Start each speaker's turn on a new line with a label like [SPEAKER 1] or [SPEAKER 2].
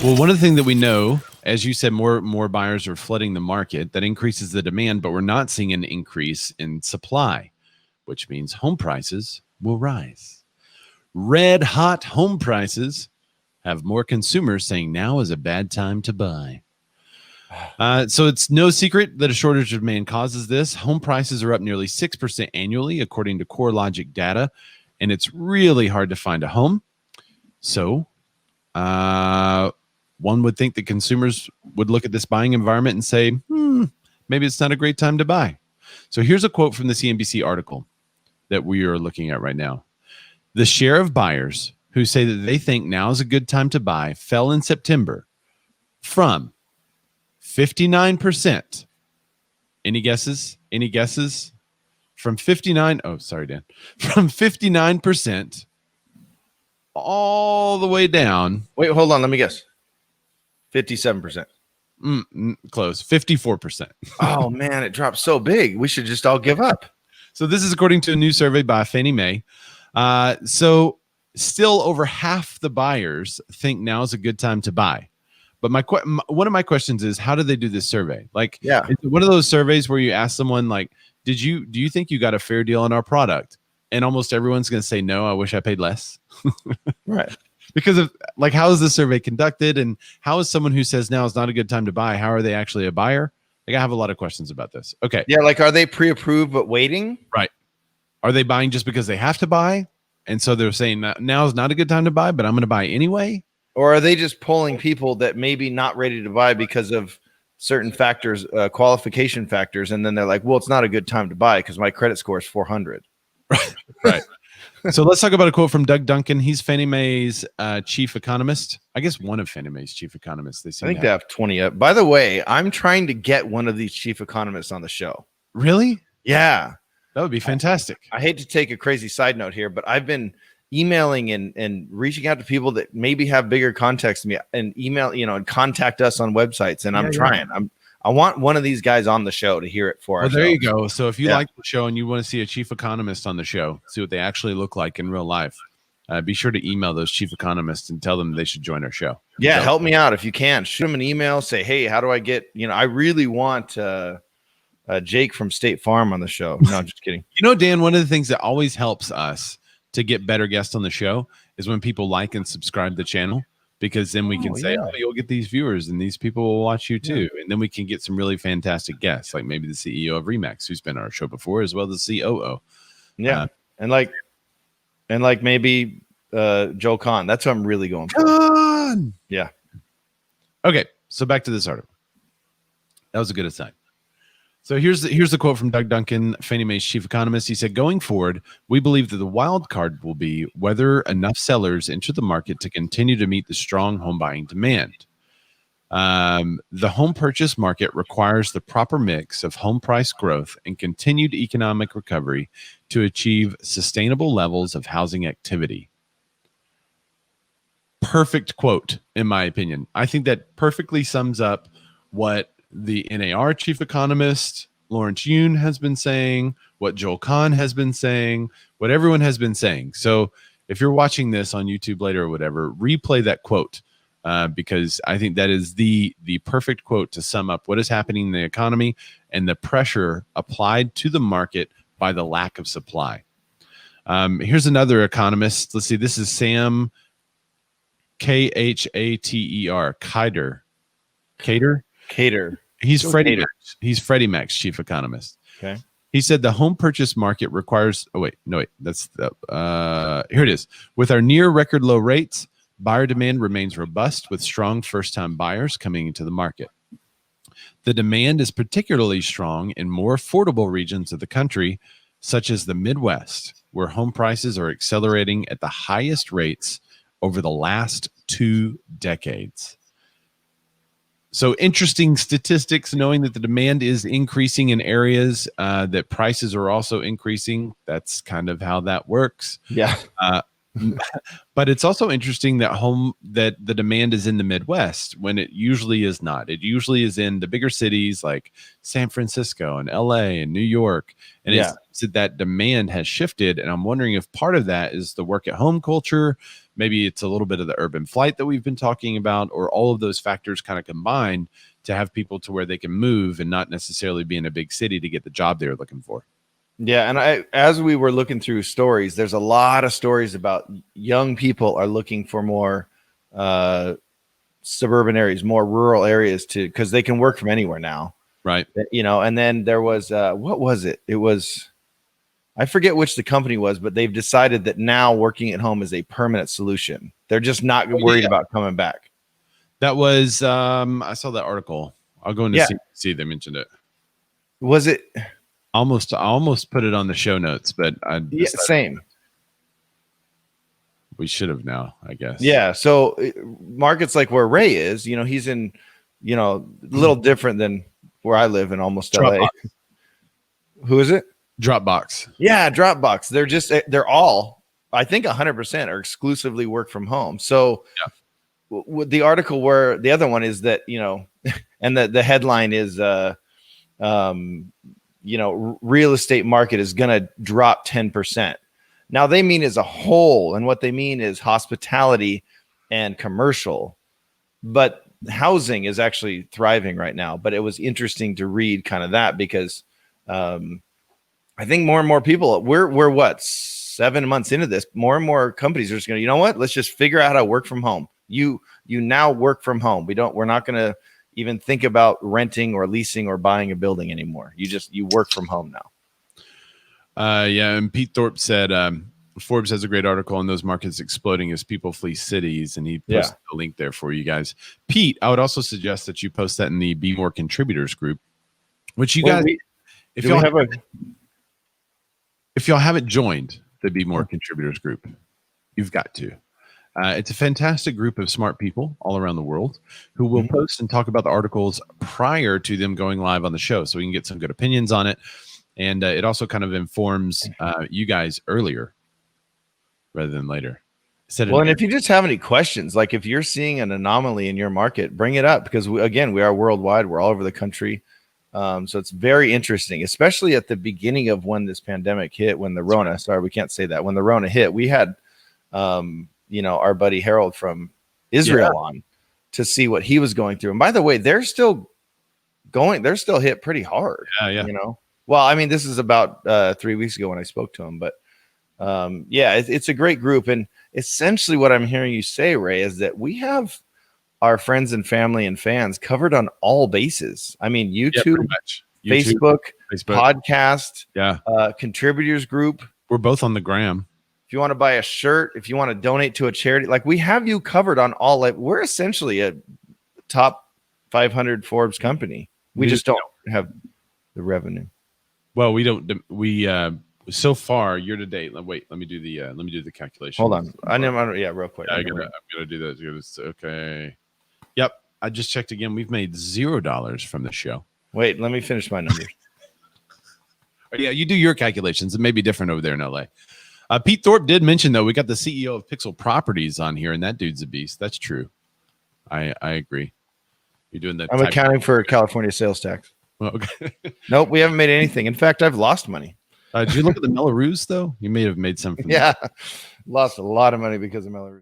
[SPEAKER 1] Well, one of the things that we know, as you said, more buyers are flooding the market. That increases the demand, but we're not seeing an increase in supply, which means home prices will rise. Red hot home prices have more consumers saying now is a bad time to buy. So it's no secret that a shortage of demand causes this. Home prices are up nearly 6% annually, according to CoreLogic data, and it's really hard to find a home. So one would think that consumers would look at this buying environment and say, maybe it's not a great time to buy. So here's a quote from the CNBC article that we are looking at right now. The share of buyers who say that they think now is a good time to buy fell in September from 59%. Any guesses? Any guesses? From 59. Oh, sorry, Dan. From 59% all the way down.
[SPEAKER 2] Wait, hold on. Let me guess. 57%.
[SPEAKER 1] Close. 54%.
[SPEAKER 2] Oh, man, it dropped so big. We should just all give up.
[SPEAKER 1] So this is according to a new survey by Fannie Mae. So still over half the buyers think now is a good time to buy. But one of my questions is, how did they do this survey? Like,
[SPEAKER 2] yeah,
[SPEAKER 1] it's one of those surveys where you ask someone, like, do you think you got a fair deal on our product? And almost everyone's going to say, no, I wish I paid less.
[SPEAKER 2] Right.
[SPEAKER 1] Because of, like, how is the survey conducted? And how is someone who says now is not a good time to buy, how are they actually a buyer? Like, I have a lot of questions about this. Okay.
[SPEAKER 2] Yeah, like, are they pre-approved but waiting?
[SPEAKER 1] Right. Are they buying just because they have to buy? And so they're saying now is not a good time to buy, but I'm going to buy anyway?
[SPEAKER 2] Or are they just pulling people that maybe not ready to buy because of certain factors, qualification factors, and then they're like, well, it's not a good time to buy because my credit score is 400.
[SPEAKER 1] Right. So let's talk about a quote from Doug Duncan. He's Fannie Mae's chief economist. I guess one of Fannie Mae's chief economists.
[SPEAKER 2] I think they have 20 up. By the way, I'm trying to get one of these chief economists on the show.
[SPEAKER 1] Really?
[SPEAKER 2] Yeah.
[SPEAKER 1] That would be fantastic.
[SPEAKER 2] I hate to take a crazy side note here, but I've been emailing and reaching out to people that maybe have bigger contacts than me, and email, and contact us on websites. And I'm trying. I want one of these guys on the show to hear it for us.
[SPEAKER 1] There you go. So if you like the show and you want to see a chief economist on the show, see what they actually look like in real life, be sure to email those chief economists and tell them they should join our show.
[SPEAKER 2] Yeah, help me out if you can. Shoot them an email. Say, hey, how do I get? I really want Jake from State Farm on the show. No, I'm just kidding.
[SPEAKER 1] Dan, one of the things that always helps us to get better guests on the show is when people like and subscribe to the channel, because then we can say, you'll get these viewers and these people will watch you too. And then we can get some really fantastic guests, like maybe the CEO of Remax, who's been on our show before, as well as the COO.
[SPEAKER 2] Yeah. And maybe Joel Kahn. That's what I'm really going for.
[SPEAKER 1] Kahn!
[SPEAKER 2] Yeah.
[SPEAKER 1] Okay. So back to this article. That was a good aside. So here's the quote from Doug Duncan, Fannie Mae's chief economist. He said, going forward, we believe that the wild card will be whether enough sellers enter the market to continue to meet the strong home buying demand. The home purchase market requires the proper mix of home price growth and continued economic recovery to achieve sustainable levels of housing activity. Perfect quote, in my opinion. I think that perfectly sums up what the NAR chief economist, Lawrence Yoon, has been saying, what Joel Kahn has been saying, what everyone has been saying. So if you're watching this on YouTube later or whatever, replay that quote, because I think that is the perfect quote to sum up what is happening in the economy and the pressure applied to the market by the lack of supply. Here's another economist. Let's see. This is Sam Khater.
[SPEAKER 2] Cater.
[SPEAKER 1] He's Freddie Mac. He's Freddie Mac's chief economist.
[SPEAKER 2] Okay.
[SPEAKER 1] He said the home purchase market requires. Oh wait, no wait. That's the. Here it is. With our near record low rates, buyer demand remains robust, with strong first-time buyers coming into the market. The demand is particularly strong in more affordable regions of the country, such as the Midwest, where home prices are accelerating at the highest rates over the last 2 decades. So interesting statistics, knowing that the demand is increasing in areas that prices are also increasing. That's kind of how that works.
[SPEAKER 2] Yeah.
[SPEAKER 1] But it's also interesting that the demand is in the Midwest when it usually is not. It usually is in the bigger cities like San Francisco and LA and New York. And
[SPEAKER 2] Yeah.
[SPEAKER 1] that demand has shifted. And I'm wondering if part of that is the work at home culture. Maybe it's a little bit of the urban flight that we've been talking about, or all of those factors kind of combined to have people to where they can move and not necessarily be in a big city to get the job they're looking for.
[SPEAKER 2] Yeah, and as we were looking through stories, there's a lot of stories about young people are looking for more suburban areas, more rural areas because they can work from anywhere now.
[SPEAKER 1] Right.
[SPEAKER 2] And then there was what was it? It was, I forget which the company was, but they've decided that now working at home is a permanent solution. They're just not worried about coming back.
[SPEAKER 1] That was I saw that article. I'll go into see they mentioned it.
[SPEAKER 2] Was it?
[SPEAKER 1] I almost put it on the show notes, but
[SPEAKER 2] same.
[SPEAKER 1] We should have now, I guess.
[SPEAKER 2] Yeah. So markets like where Ray is, he's in, a little different than where I live in almost LA. Who is it?
[SPEAKER 1] Dropbox.
[SPEAKER 2] Yeah, Dropbox. They're all, I think 100% are exclusively work from home. So the article where the other one is that, and the headline is, real estate market is going to drop 10%. Now they mean as a whole, and what they mean is hospitality and commercial, but housing is actually thriving right now. But it was interesting to read kind of that because I think more and more people, we're what, 7 months into this, more and more companies are just going to, you know what, let's just figure out how to work from home. You now work from home. We're not going to even think about renting or leasing or buying a building anymore. You work from home now.
[SPEAKER 1] And Pete Thorpe said Forbes has a great article on those markets exploding as people flee cities, and he posted a link there for you guys. Pete, I would also suggest that you post that in the Be More Contributors group, which you guys, if y'all haven't joined the Be More Contributors group, you've got to. It's a fantastic group of smart people all around the world who will post and talk about the articles prior to them going live on the show, so we can get some good opinions on it. And it also kind of informs you guys earlier rather than later.
[SPEAKER 2] And if you just have any questions, like if you're seeing an anomaly in your market, bring it up because, we are worldwide. We're all over the country. So it's very interesting, especially at the beginning of when this pandemic hit, when the Rona, we can't say that. When the Rona hit, we had, our buddy Harold from Israel on to see what he was going through. And by the way, they're still hit pretty hard. Well, I mean, this is about 3 weeks ago when I spoke to him, but it's a great group. And essentially what I'm hearing you say, Ray, is that we have our friends and family and fans covered on all bases. I mean, YouTube, Facebook, podcast, contributors group.
[SPEAKER 1] We're both on the gram.
[SPEAKER 2] If you want to buy a shirt, if you want to donate to a charity, like we have you covered on all. Like we're essentially a top 500 Forbes company. We just don't have the revenue.
[SPEAKER 1] Well, we don't. So far year to date. Wait, let me do the calculation.
[SPEAKER 2] Hold on, I know. Real quick.
[SPEAKER 1] I'm gonna do that. Okay. Yep. I just checked again. We've made $0 from the show.
[SPEAKER 2] Wait, let me finish my numbers.
[SPEAKER 1] Yeah, you do your calculations. It may be different over there in LA. Pete Thorpe did mention though we got the CEO of Pixel Properties on here, and that dude's a beast. That's true. I agree. You're doing that.
[SPEAKER 2] I'm accounting for California sales tax.
[SPEAKER 1] Well, okay.
[SPEAKER 2] Nope, we haven't made anything. In fact, I've lost money.
[SPEAKER 1] Did you look at the Melrose though? You may have made some. From
[SPEAKER 2] lost a lot of money because of Melrose.